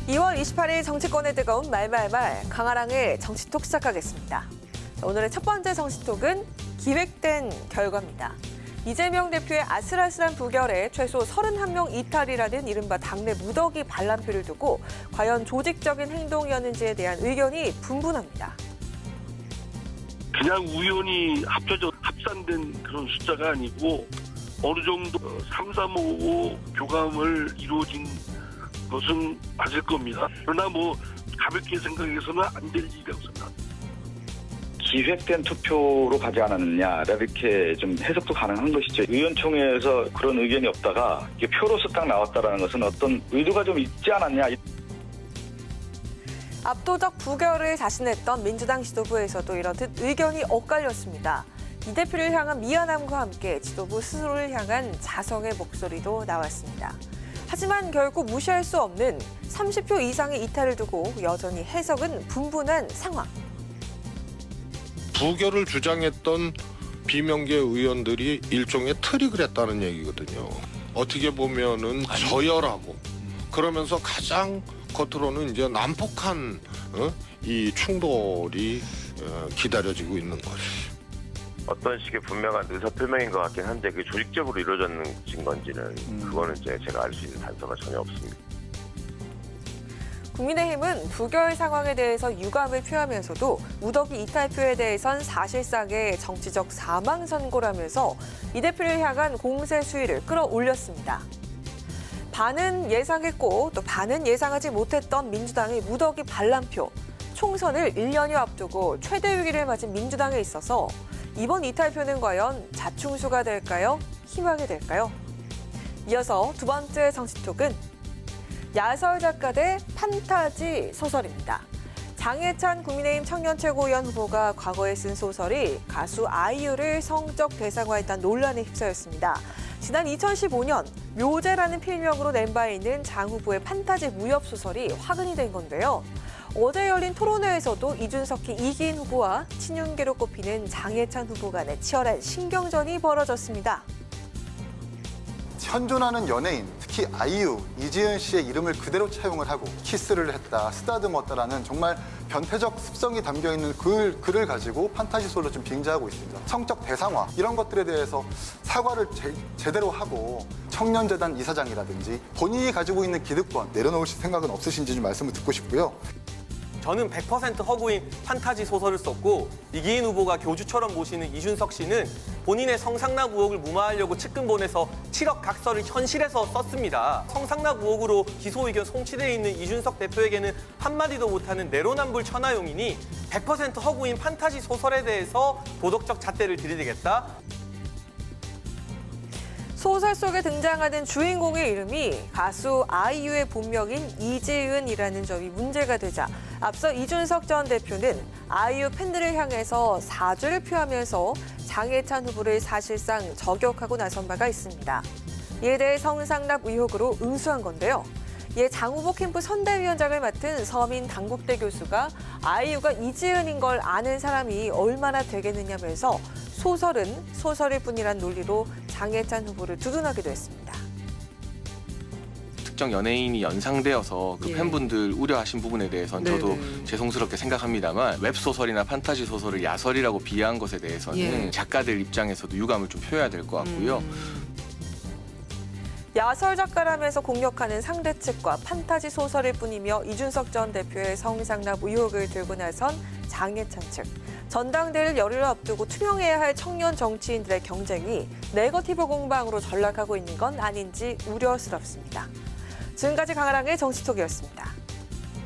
2월 28일 정치권의 뜨거운 말말말 강아랑의 정치톡 시작하겠습니다. 오늘의 첫 번째 정치톡은 기획된 결과입니다. 이재명 대표의 아슬아슬한 부결에 최소 31명 이탈이라는 이른바 당내 무더기 반란표를 두고 과연 조직적인 행동이었는지에 대한 의견이 분분합니다. 그냥 우연히 합산된 그런 숫자가 아니고 어느 정도 3355 교감을 이루어진 것은 맞을 겁니다. 그러나 가볍게 생각해서는 안 될 일이라고 생각합니다. 기획된 투표로 가지 않았느냐 이렇게 좀 해석도 가능한 것이죠. 의원총회에서 그런 의견이 없다가 이게 표로서 딱 나왔다는 것은 어떤 의도가 좀 있지 않았냐. 압도적 부결을 자신했던 민주당 지도부에서도 이렇듯 의견이 엇갈렸습니다. 이 대표를 향한 미안함과 함께 지도부 스스로를 향한 자성의 목소리도 나왔습니다. 하지만 결국 무시할 수 없는 30표 이상의 이탈을 두고 여전히 해석은 분분한 상황. 부결을 주장했던 비명계 의원들이 일종의 틀이 그랬다는 얘기거든요. 어떻게 보면은 저열하고 그러면서 가장 겉으로는 이제 난폭한 이 충돌이 기다려지고 있는 거죠. 어떤 식의 분명한 의사표명인 것 같긴 한데 그게 조직적으로 이루어진 건지는 그거는 이제 제가 알 수 있는 단서가 전혀 없습니다. 국민의힘은 부결 상황에 대해서 유감을 표하면서도 무더기 이탈표에 대해선 사실상의 정치적 사망 선고라면서 이 대표를 향한 공세 수위를 끌어올렸습니다. 반은 예상했고 또 반은 예상하지 못했던 민주당의 무더기 반란표. 총선을 1년여 앞두고 최대 위기를 맞은 민주당에 있어서 이번 이탈표는 과연 자충수가 될까요? 희망이 될까요? 이어서 두 번째 정치톡은 야설 작가 대 판타지 소설입니다. 장해찬 국민의힘 청년 최고위원 후보가 과거에 쓴 소설이 가수 아이유를 성적 대상화했다는 논란에 휩싸였습니다. 지난 2015년 묘제라는 필명으로 낸 바 있는 장 후보의 판타지 무협 소설이 화근이 된 건데요. 어제 열린 토론회에서도 이준석희 이기인 후보와 친윤계로 꼽히는 장해찬 후보 간의 치열한 신경전이 벌어졌습니다. 현존하는 연예인, 특히 아이유, 이지은 씨의 이름을 그대로 차용을 하고 키스를 했다, 쓰다듬었다라는 정말 변태적 습성이 담겨있는 글을 가지고 판타지 소설로 좀 빙자하고 있습니다. 성적 대상화, 이런 것들에 대해서 사과를 제대로 하고 청년재단 이사장이라든지 본인이 가지고 있는 기득권 내려놓으실 생각은 없으신지 좀 말씀을 듣고 싶고요. 저는 100% 허구인 판타지 소설을 썼고 이기인 후보가 교주처럼 모시는 이준석 씨는 본인의 성상납 의혹을 무마하려고 측근 보내서 7억 각서를 현실에서 썼습니다. 성상납 의혹으로 기소 의견 송치되어 있는 이준석 대표에게는 한마디도 못하는 내로남불 천하용이니 100% 허구인 판타지 소설에 대해서 도덕적 잣대를 들이대겠다. 소설 속에 등장하는 주인공의 이름이 가수 아이유의 본명인 이지은이라는 점이 문제가 되자 앞서 이준석 전 대표는 아이유 팬들을 향해서 사죄를 표하면서 장해찬 후보를 사실상 저격하고 나선 바가 있습니다. 이에 대해 성상납 의혹으로 응수한 건데요. 이에 장 후보 캠프 선대위원장을 맡은 서민 당국대 교수가 아이유가 이지은인 걸 아는 사람이 얼마나 되겠느냐면서 소설은 소설일 뿐이란 논리로 장해찬 후보를 두둔하기도 했습니다. 특정 연예인이 연상되어서 그 팬분들 우려하신 부분에 대해서는 저도 죄송스럽게 생각합니다만 웹소설이나 판타지 소설을 야설이라고 비하한 것에 대해서는 작가들 입장에서도 유감을 좀 표해야 될 것 같고요. 야설 작가라면서 공격하는 상대 측과 판타지 소설일 뿐이며 이준석 전 대표의 성상납 의혹을 들고 나선 장해찬 측. 전당대회를 열흘 앞두고 투명해야 할 청년 정치인들의 경쟁이 네거티브 공방으로 전락하고 있는 건 아닌지 우려스럽습니다. 지금까지 강아랑의 정치톡이었습니다.